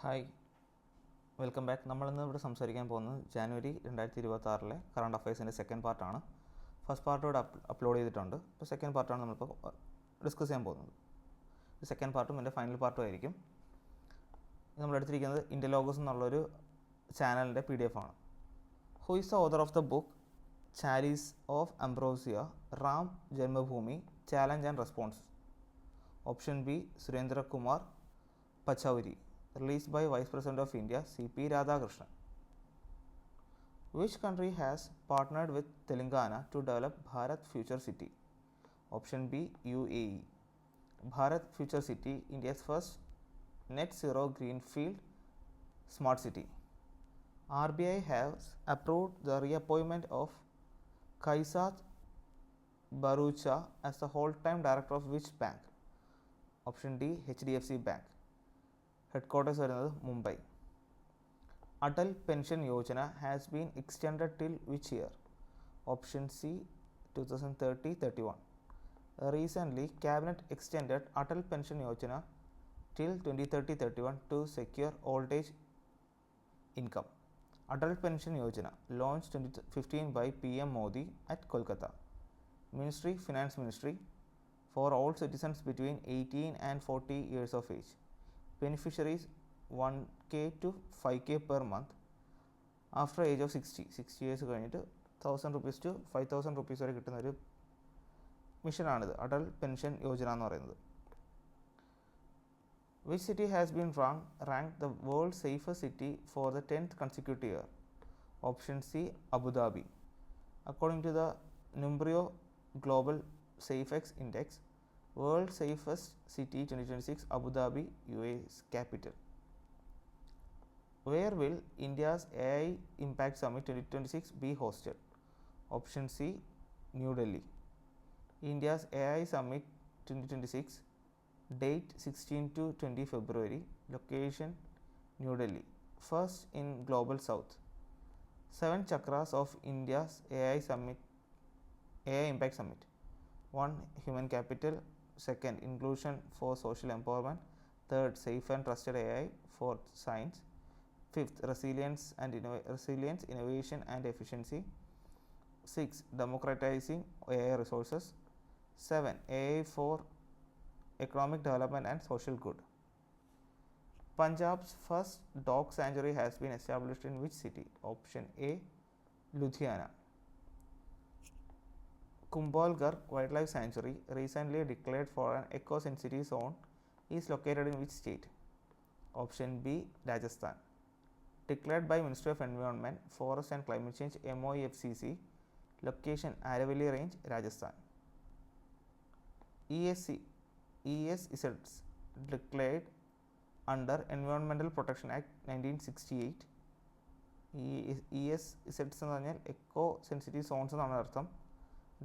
Hi, welcome back. നമ്മളിന്ന് ഇവിടെ സംസാരിക്കാൻ പോകുന്നത് ജാനുവരി 2026 കറണ്ട് അഫയേഴ്സിൻ്റെ സെക്കൻഡ് പാർട്ടാണ്. ഫസ്റ്റ് പാർട്ട് ഇവിടെ അപ്ലോഡ് ചെയ്തിട്ടുണ്ട്. ഇപ്പോൾ സെക്കൻഡ് പാർട്ടാണ് നമ്മളിപ്പോൾ ഡിസ്കസ് ചെയ്യാൻ പോകുന്നത്. സെക്കൻഡ് പാർട്ടും എൻ്റെ ഫൈനൽ പാർട്ടും ആയിരിക്കും. നമ്മളെടുത്തിരിക്കുന്നത് ഇൻ്റർലോഗസ് എന്നുള്ളൊരു ചാനലിൻ്റെ PDF ആണ്. Who is the author of the book chalice of ambrosia Ram Janmabhoomi challenge and response? Option B Surendrakumar Pachauri. Released by Vice President of India C.P. Radhakrishnan. Which country has partnered with Telangana to develop Bharat Future City? Option B UAE. Bharat Future City, India's first net zero greenfield smart city. RBI has approved the reappointment of Kaisat Barucha as the whole-time director of which bank? Option D HDFC Bank. Headquarters വരുന്നത് Mumbai. Atal pension Yojana has been extended till which year? Option C 2030-31. Recently, Cabinet extended Atal Pension Yojana till 2030-31 to secure old age income. Atal Pension Yojana launched 2015 by PM Modi at Kolkata. Ministry, Finance Ministry, for all citizens between 18 and 40 years of age. Beneficiaries 1K to 5K per month after age of 60 years കഴിഞ്ഞിട്ട് 1000 rupees to 5000 rupees വരെ കിട്ടുന്ന ഒരു മിഷനാണിത് Atal pension Yojana എന്ന് പറയുന്നത്. Which city has been ranked the world's safest city for the 10th consecutive year? Option C Abu Dhabi. According to the Numbeo Global SafeX Index, World Safest City 2026, Abu Dhabi, UAE's capital. Where will India's AI Impact Summit 2026 be hosted? Option C, New Delhi. India's AI Summit 2026, date 16 to 20 February, location New Delhi. First in Global South. 7 chakras of India's AI Impact Summit. 1. Human capital. 2nd, inclusion for social empowerment. 3rd, safe and trusted AI. 4th, science. 5th, resilience, innovation and efficiency. 6th, democratizing AI resources. 7, AI for economic development and social good. Punjab's first dog sanctuary has been established in which city? Option A, Ludhiana. Kumbhalgarh Wildlife Sanctuary, recently declared for an eco-sensitive zone, is located in which state? Option B, Rajasthan. Declared by Ministry of Environment, Forest and Climate Change MOEFCC, location Aravalli Range, Rajasthan. ESZ declared under Environmental Protection Act 1968. ESZ എന്ന് പറഞ്ഞാൽ echo sensitive zones എന്നാണ് അർത്ഥം.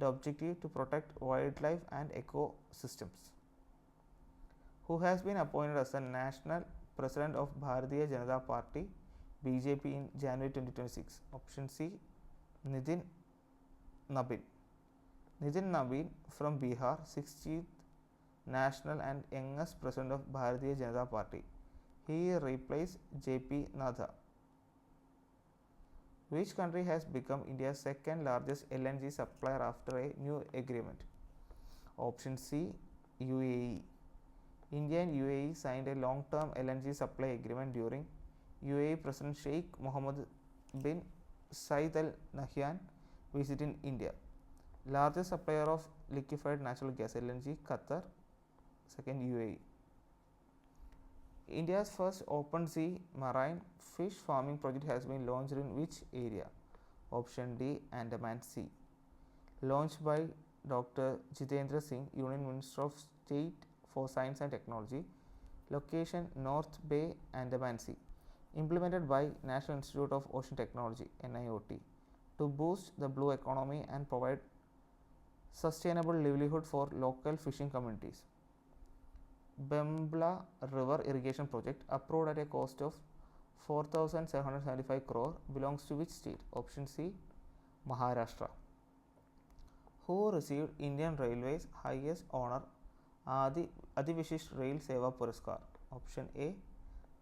The objective to protect wildlife and ecosystems. Who has been appointed as the national president of Bharatiya Janata Party BJP in January 2026? Option C, Nitin Nabin. Nitin Nabin from Bihar, 60th national and youngest president of Bharatiya Janata Party. He replaced JP Nadha. Which country has become India's second largest LNG supplier after a new agreement? Option C, UAE. India and UAE signed a long-term LNG supply agreement during UAE President Sheikh Mohammed bin Zayed Al Nahyan visit in India. Largest supplier of liquefied natural gas LNG, Qatar. Second, UAE. India's first open sea marine fish farming project has been launched in which area? Option D, Andaman Sea. Launched by Dr. Jitendra Singh, Union Minister of State for Science and Technology. Location North Bay, Andaman Sea. Implemented by National Institute of Ocean Technology NIOT to boost the blue economy and provide sustainable livelihood for local fishing communities. Bembla River Irrigation Project, approved at a cost of 4,775 crore, belongs to which state? Option C, Maharashtra. Who received Indian Railways highest honor Adi Vishisht Rail Seva Puraskar? Option A,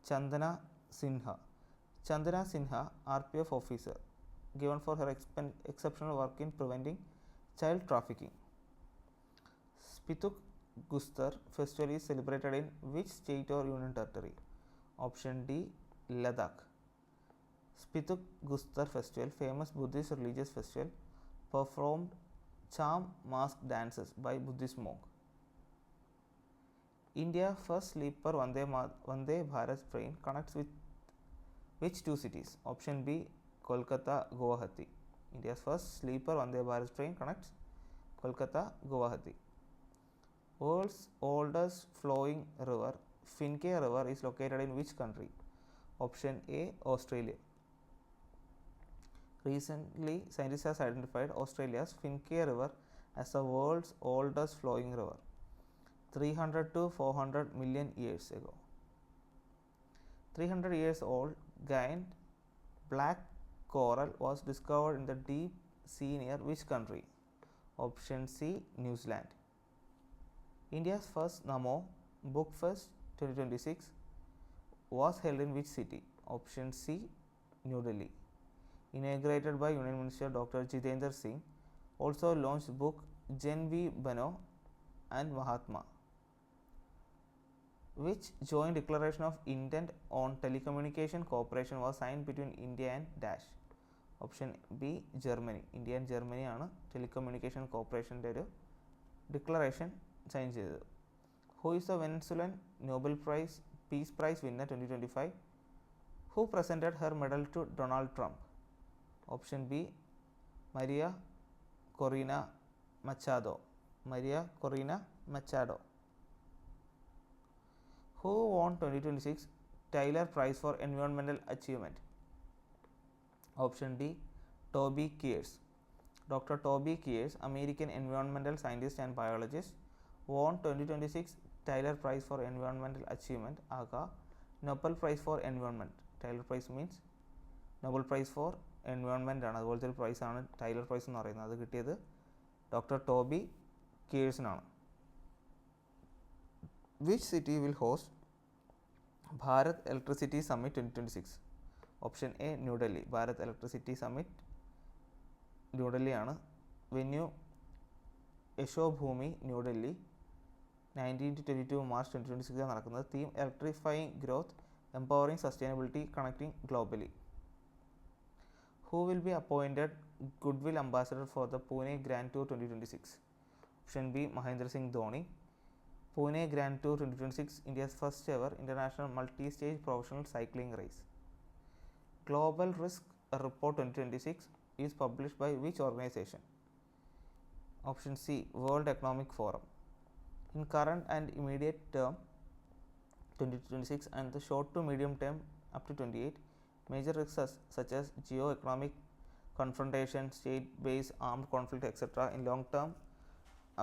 Chandana Sinha. Chandana Sinha, RPF officer, given for her exceptional work in preventing child trafficking. Spituk Gustar festival is celebrated in which state or union territory? Option D, Ladakh. Spituk Gustar festival, famous Buddhist religious festival, performed charm mask dances by Buddhist monk. India first sleeper Vande Bharat train connects with which two cities? Option B, Kolkata, Guwahati. India's first sleeper Vande Bharat train connects Kolkata, Guwahati. World's oldest flowing river, Finke River, is located in which country? Option A, Australia. Recently, scientists have identified Australia's Finke River as the world's oldest flowing river, 300 to 400 million years ago. 300 years old giant black coral was discovered in the deep sea near which country? Option C, New Zealand. India's first Namo Book Fest 2026 was held in which city? Option C, New Delhi. Inaugurated by Union Minister Dr. Jitendra Singh, also launched book Jen V. Bano and Mahatma. Which joint declaration of intent on telecommunication cooperation was signed between India and dash? Option B, Germany. India and Germany ആണ് telecommunication കോർപ്പറേഷൻ്റെ ഒരു declaration sign ചെയ്തത്. Who is the Venezuelan Nobel Peace Prize winner 2025? Who presented her medal to Donald Trump? Option B, Maria Corina Machado. Maria Corina Machado. Who won 2026 Tyler Prize for Environmental Achievement? Option D, Toby Kears. Dr. Toby Kears, American environmental scientist and biologist, won 2026 Tyler Prize for Environmental Achievement ആകാ Nobel Prize for Environment. Tyler Prize means Nobel Prize for Environment ആണ്. അതുപോലത്തെ ഒരു പ്രൈസാണ് Taylor price എന്ന് പറയുന്നത്. അത് കിട്ടിയത് doctor Toby കീഴ്സിനാണ്. Which city will host Bharat Electricity Summit 2026? Option A, New Delhi. Bharat Electricity Summit New Delhi ആണ്. Venue Yashobhoomi new Delhi. 19-22 March 2026 നടക്കുന്നത്. Theme electrifying growth, empowering sustainability, connecting globally. Who will be appointed Goodwill Ambassador for the Pune Grand Tour 2026? Option B, Mahendra Singh Dhoni. Pune Grand Tour 2026, India's first ever international multi-stage professional cycling race. Global Risk Report 2026 is published by which organization? Option C, World Economic Forum. In current and immediate term 2026 and the short to medium term up to 28, major risks such as geo-economic confrontation, state-based armed conflict, etc. In long term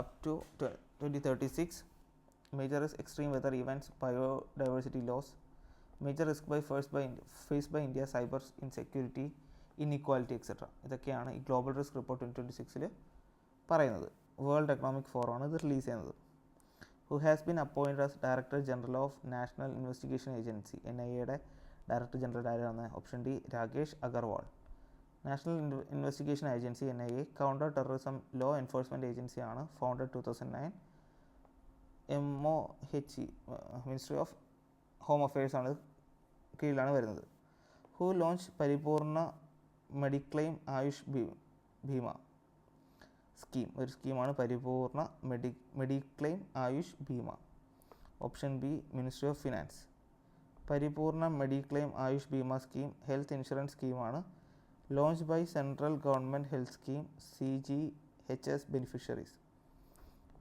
up to 2036, major risk extreme weather events, biodiversity loss, major risk faced by India, cyber insecurity, inequality, etc. ഇതൊക്കെയാണ് ഈ global risk report 2026 പറയുന്നത്. World economic forum ആണ് ഇത് release ചെയ്യുന്നത്. Who has been appointed as Director General of National Investigation Agency, NIA director general ആരാണ്? Option D, Rakesh Agarwal. National investigation agency NIA counter terrorism law enforcement ഏജൻസിയാണ്. Founded 2009. MOHE ministry of home affairs ആണ് കീഴിലാണ് വരുന്നത്. Who launch Paripoorna mediclaim Ayush Bima scheme? ഒരു സ്കീമാണ് Paripoorna mediclaim Ayush Bima. Option B, ministry of finance. Paripoorna mediclaim Ayush Bima scheme health insurance സ്കീമാണ്. Launch by central government health scheme CGHS beneficiaries.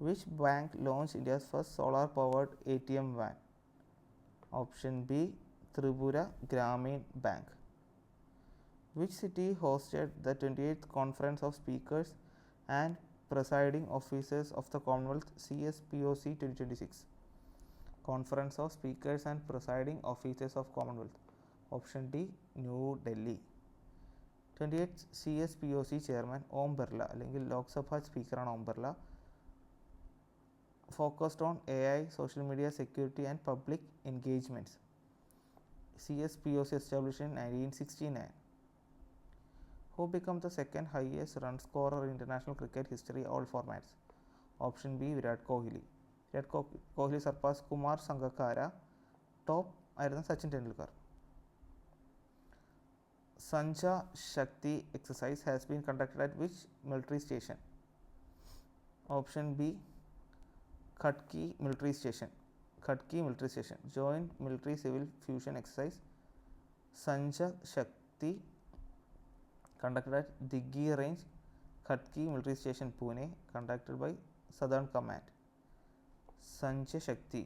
Which bank launch India's first solar powered ATM van? Option B, Tripura Grameen bank. Which city hosted the 28th Conference of Speakers and Presiding Officers of the Commonwealth CSPOC 2026? Conference of Speakers and Presiding Officers of Commonwealth. Option D, New Delhi. 28th CSPOC chairman Om Birla അല്ലെങ്കിൽ ലോക്സഭ സ്പീക്കറാണ് Om Birla. Focused on AI, social media, security and public engagements. CSPOC established in 1969. Who became the second highest run scorer in international cricket history, all formats? Option B, Virat Kohli. Virat Kohli surpassed Kumar Sangakkara. Top ആയിരുന്നു Sachin Tendulkar. Sancha Shakti exercise has been conducted at which military station? Option B, Khadki military station. Khadki military station. Joint military civil fusion exercise Sancha Shakti conducted at Diggi range, Khadki military station, Pune, conducted by Southern Command. Sancha Shakti,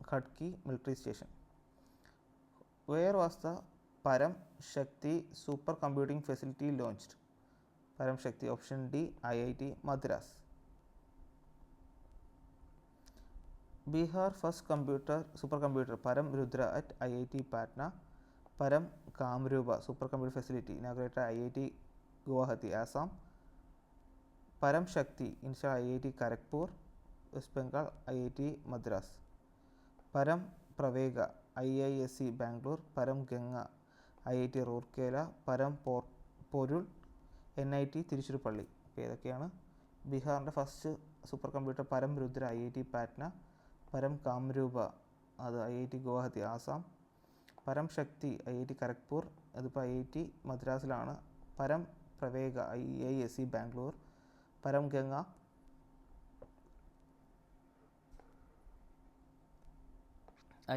Khadki military station. Where was the Param Shakti supercomputing facility launched? Param Shakti, option D, IIT Madras. Bihar first supercomputer Param Rudra at IIT Patna. Param Kamrupa supercomputer facility inaugurated at IIT Guwahati, Assam. Param Shakti installed IIT Kharagpur, West Bengal, IIT Madras. Param Pravega IISc Bangalore. Param Ganga IIT Rourkela. Param Porul NIT Tiruchirappalli. അപ്പോൾ ഏതൊക്കെയാണ്? ബീഹാറിൻ്റെ first super computer പരം Rudra IIT Patna. പരം കാംരൂപ അത് IIT Guwahati Assam. പരം ശക്തി IIT Kharagpur അതിപ്പോൾ IIT മദ്രാസിലാണ്. പരം പ്രവേഗ IISc Bangalore. പരം Ganga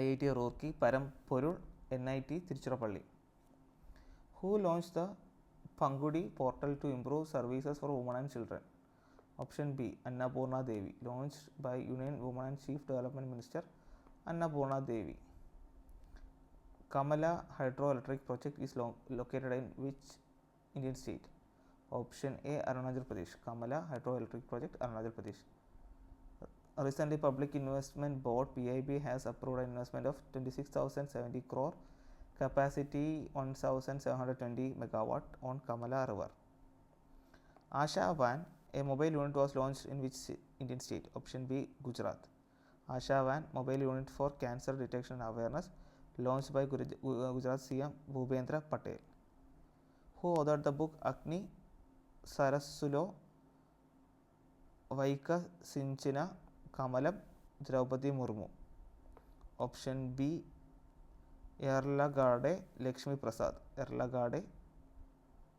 IIT Roorkee. പരം പൊരുൾ NIT Tiruchirappalli. Who launched the Pangudi portal to improve services for women and children? Option B, Annapurna Devi. Launched by Union Women and Chief Development Minister Annapurna Devi. Kamala Hydroelectric Project is located in which Indian state? Option A, Arunachal Pradesh. Kamala Hydroelectric Project, Arunachal Pradesh. Recently, Public Investment Board PIB has approved an investment of 26,070 crore, capacity 1,720 megawatt on Kamala River. Asha Van, a mobile unit, was launched in which Indian state? Option B, Gujarat. Asha Van, mobile unit for cancer detection and awareness, launched by Gujarat CM Bhupendra Patel. Who authored the book Agni Sarasulo Vaika Sinchina Kamalam? Draupadi Murmu. Option B, Yarlagade Lakshmi Prasad. Yarlagade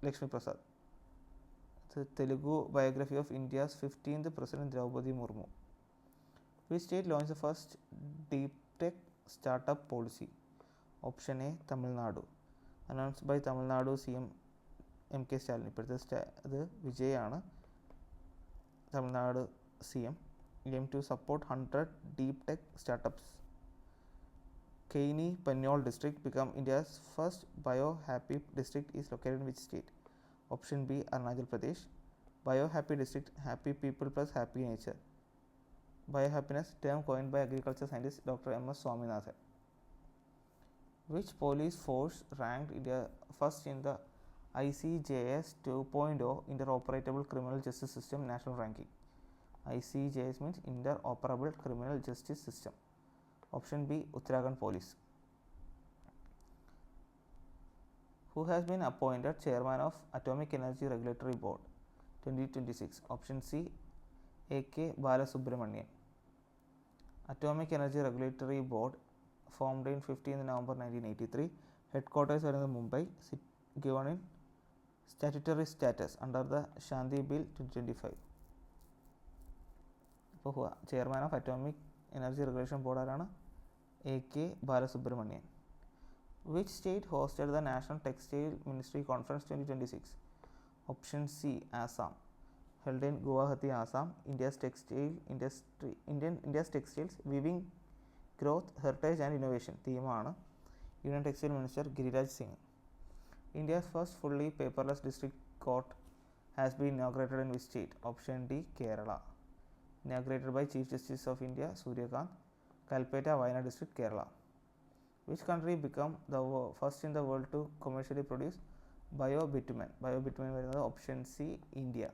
Lakshmi Prasad. The Telugu biography of India's 15th President Draupadi Murmu. Which state launched the first deep tech startup policy? Option A, Tamil Nadu. Announced by Tamil Nadu CM MK Stalin. ഇപ്പോഴത്തെ അത് വിജയാണ്. Tamil Nadu CM aim to support 100 deep tech startups. Kaini Pannol district become India's first bio-happy district is located in which state? Option B, Arunachal Pradesh. Bio-happy district, happy people plus happy nature. Biohappiness term coined by agriculture scientist Dr. M.S. Swaminathan. Which police force ranked India first in the ICJS 2.0 Interoperable Criminal Justice System national ranking? ICJS means Interoperable Criminal Justice System. Option B, Uttarakhand Police. Who has been appointed chairman of Atomic Energy Regulatory Board 2026? Option C, A.K. Balasubramanian. Atomic Energy Regulatory Board formed in 15th November 1983. Headquarters are in Mumbai, given in statutory status under the Shanti Bill 2025. അപ്പോൾ chairman of atomic energy regulation board ആരാണ്? A.K. Balasubramanian. Which state hosted the National Textile Ministry Conference 2026? Option C, Assam. Held in Guwahati, Assam. India's textiles, weaving, growth, heritage and innovation. Theme ആണ്. Union Textile Minister Giriraj Singh. India's first fully paperless district court has been inaugurated in which state? Option D, Kerala. Inaugurated by Chief Justice of India Suryakant. Kalpetta, Wayanad district, Kerala. Which country became the first in the world to commercially produce biobitumen? Biobitumen വരുന്നത് option C, India.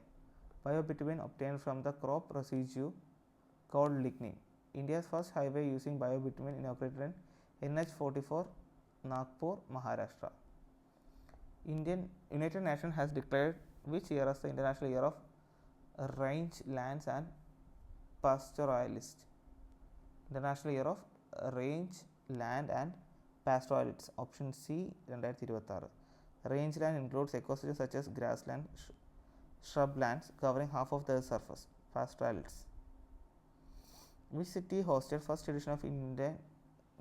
Biobitumen obtained from the crop residue called lignin. India's first highway using biobitumen inaugurated in NH 44 Nagpur, Maharashtra. United Nations has declared which year as the International Year of Rangelands and Pastoralists? International Year of Range, Land and Pastoralists. Option C 2026. Rangeland includes ecosystems such as grassland, shrublands covering half of the surface. Pastoralists. Which city hosted first edition of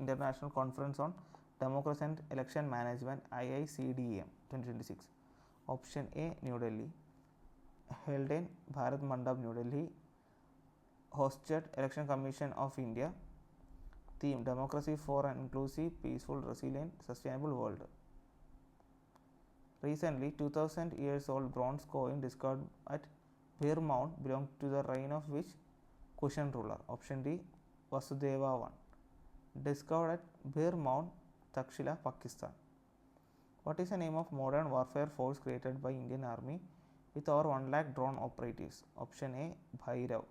International Conference on Democracy and Election Management IICDM 2026? Option A New Delhi. Held in Bharat Mandap, New Delhi. Hosted Election Commission of India. Theme Democracy for an Inclusive, Peaceful, Resilient, Sustainable World. Recently, 2000 years old bronze coin discovered at Bir Mount belonged to the reign of which Kushan ruler? Option D Vasudeva I. Discovered at Bir Mount, Takshila, Pakistan. What is the name of modern warfare force created by Indian Army with over 1 lakh drone operatives? Option A Bhairav.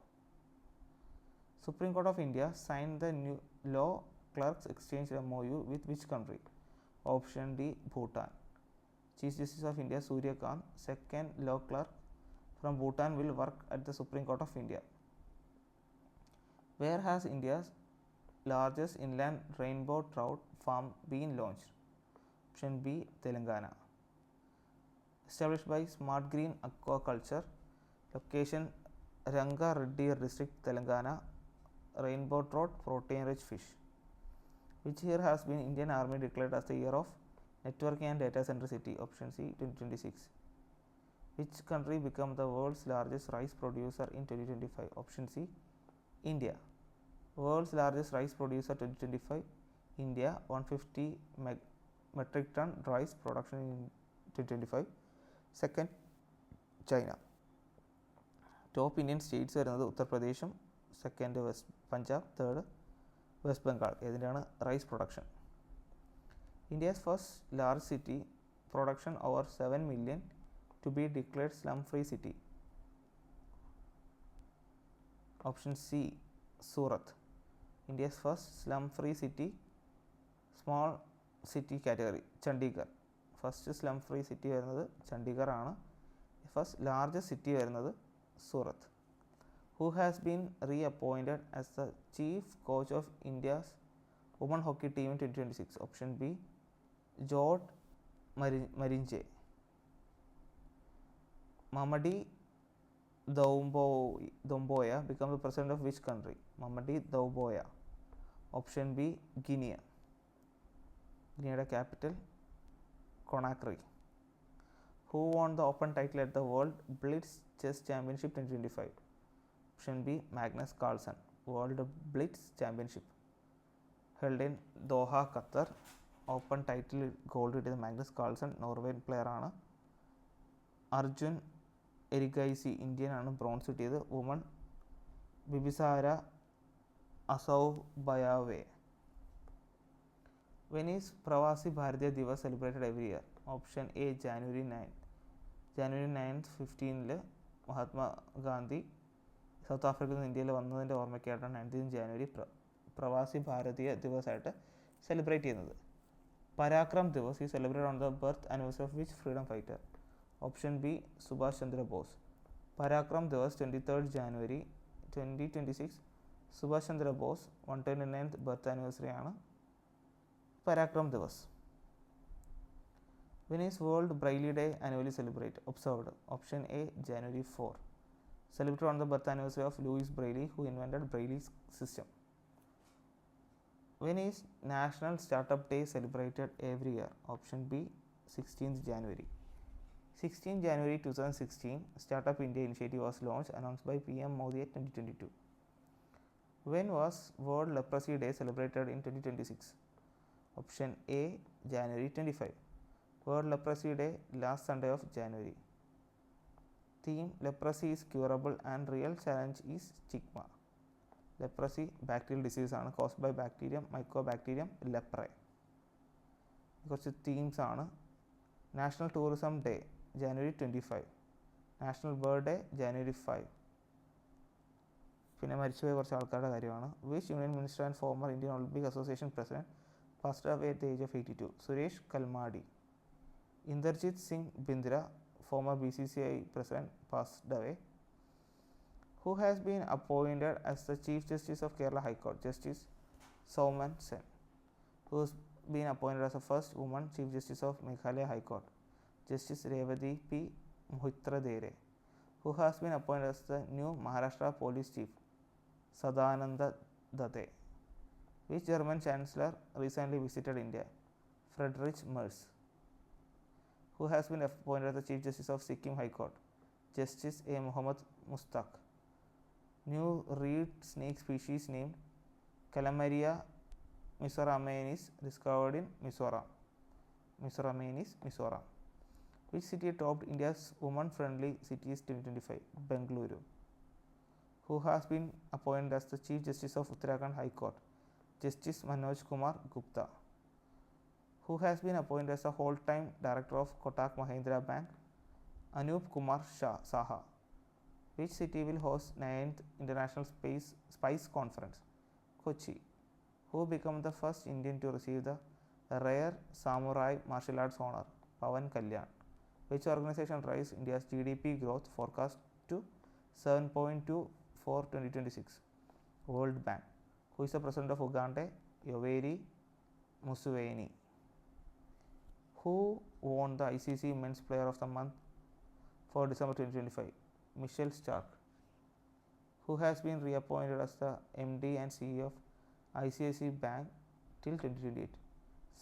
Supreme Court of India signed the new Law Clerks Exchange MOU with which country? Option D Bhutan. Chief Justice of India Surya Kant, second law clerk from Bhutan, will work at the Supreme Court of India. Where has India's largest inland rainbow trout farm been launched? Option B Telangana. Established by Smart Green Aquaculture. Location Ranga Reddy District, Telangana. Rainbow trout, protein rich fish. Which year has been Indian Army declared as the year of networking and data center city? Option C 2026. Which country became the world's largest rice producer in 2025? Option C India. World's largest rice producer 2025 India, 150 metric ton rice production in 2025. Second China. Top Indian states വരുന്നത് ഉത്തർപ്രദേശും, second Punjab, third west Bengal. ഇതിൻ്റെയാണ് rice production. India's first large city production over 7 million to be declared slum free city. Option C Surat. India's first slum free city, small city category, Chandigarh. First slum free city വരുന്നത് ചണ്ഡീഗർ ആണ്. First largest city വരുന്നത് സൂറത്ത്. Who has been reappointed as the chief coach of India's women hockey team in 2026? Option B George Marinche. Mamadi Doumbouya became the president of which country? Mamadi Doumbouya. Option B Guinea. Guinea's capital Conakry. Who won the open title at the World Blitz Chess Championship 2025? Option B Magnus Carlsen. World Blitz Championship held in Doha, Qatar. Open title gold കിട്ടിയത് Magnus Carlsen, നോർവേൻ player ആണ്. Arjun എരിഗൈസി, Indian ആണ്, bronze കിട്ടിയത്. Woman ബിബിസാര അസൗബയാവേ. When is Pravasi Bharatiya Divas celebrated every year? Option A January 9. January 9th 15 Mahatma Gandhi south ആഫ്രിക്കയിൽ നിന്ന് ഇന്ത്യയിൽ വന്നതിൻ്റെ ഓർമ്മയ്ക്കായിട്ടാണ് 19 ജാനുവരി പ്രവാസി ഭാരതീയ ദിവസമായിട്ട് celebrate ചെയ്യുന്നത്. Parakram Divas is celebrated on the birth anniversary of which freedom fighter? Option B Subhash Chandra Bose. Parakram Diwas 23rd January 2026. Subhash Chandra Bose 129th birth anniversary ആണ് Parakram Diwas. When is World Braille Day annually observed? Option A January 4. Celebrated on the birth anniversary of Louis Braille, who invented Braille system. When is National Startup Day celebrated every year? Option B 16th January. 16 January 2016, Startup India initiative was launched, announced by PM Modi at 2022. When was World Leprosy Day celebrated in 2026? Option A January 25. World Leprosy Day last Sunday of January. Theme Leprosy is curable and real challenge is stigma. Leprosy bacterial disease ആണ്, caused by bacterium mycobacterium leprae. കുറച്ച് themes ആണ്. National tourism day January 25. National bird day January 5. പിന്നെ മരിച്ചുപോയ കുറച്ച് ആൾക്കാരുടെ കാര്യമാണ്. Which union minister and former Indian Olympic association president passed away at the age of 82. Suresh Kalmadi. Inderjit Singh Bindra, former BCCI president, passed away. Who has been appointed as the Chief Justice of Kerala High Court? Justice Souman Sen. Who has been appointed as the first woman Chief Justice of Meghalaya High Court? Justice Revati P. Mohitra. Who has been appointed as the new Maharashtra Police Chief? Sadananda Date. Which German Chancellor recently visited India? Friedrich Merz. Who has been appointed as the Chief Justice of Sikkim High Court? Justice A. Muhammad Mustaq. New reed snake species named Calamaria misoramenis discovered in Mizoram. Which city topped India's woman-friendly cities 2025? Bengaluru. Who has been appointed as the Chief Justice of Uttarakhand High Court? Justice Manoj Kumar Gupta. Who has been appointed as the whole-time director of Kotak Mahindra Bank? Anup Kumar Saha. Which city will host 9th International Spice Conference? Kochi. Who became the first Indian to receive the rare samurai martial arts honor? Pawan Kalyan. Which organization raised India's GDP growth forecast to 7.2 for 2026? World Bank. Who is the president of Uganda? Yoweri Museveni. Who won the ICC Men's Player of the Month for December 2025? Michelle Stark. Who has been reappointed as the MD and CEO of ICICI Bank till 2028?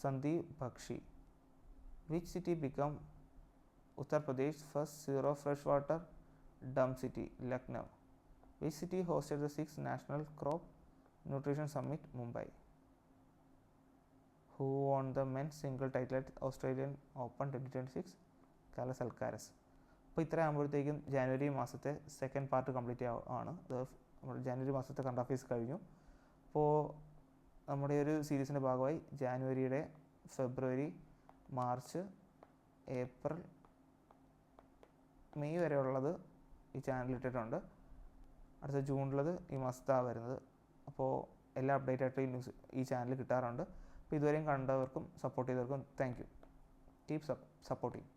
Sandeep Bakshi. Which city became Uttar Pradesh's first zero freshwater dump city? Lucknow. Which city hosted the 6th National Crop Nutrition Summit? Mumbai. Who won the men's single title at Australian Open 2026? Carlos Alcaraz. അപ്പോൾ ഇത്ര ആകുമ്പോഴത്തേക്കും ജാനുവരി മാസത്തെ second part complete ആണ്. നമ്മൾ ജാനുവരി മാസത്തെ current affairs കഴിഞ്ഞു. അപ്പോൾ നമ്മുടെ ഒരു സീരീസിൻ്റെ ഭാഗമായി ജാനുവരിയുടെ ഫെബ്രുവരി, മാർച്ച്, ഏപ്രിൽ, മെയ് വരെ ഉള്ളത് ഈ ചാനലിൽ ഇട്ടിട്ടുണ്ട്. അടുത്ത ജൂണിലത് ഈ മാസത്താണ് വരുന്നത്. അപ്പോൾ എല്ലാ അപ്ഡേറ്റ് ആയിട്ട് ഈ ചാനൽ കിട്ടാറുണ്ട്. അപ്പോൾ ഇതുവരെയും കണ്ടവർക്കും സപ്പോർട്ട് ചെയ്തവർക്കും താങ്ക് യു. Keep supporting.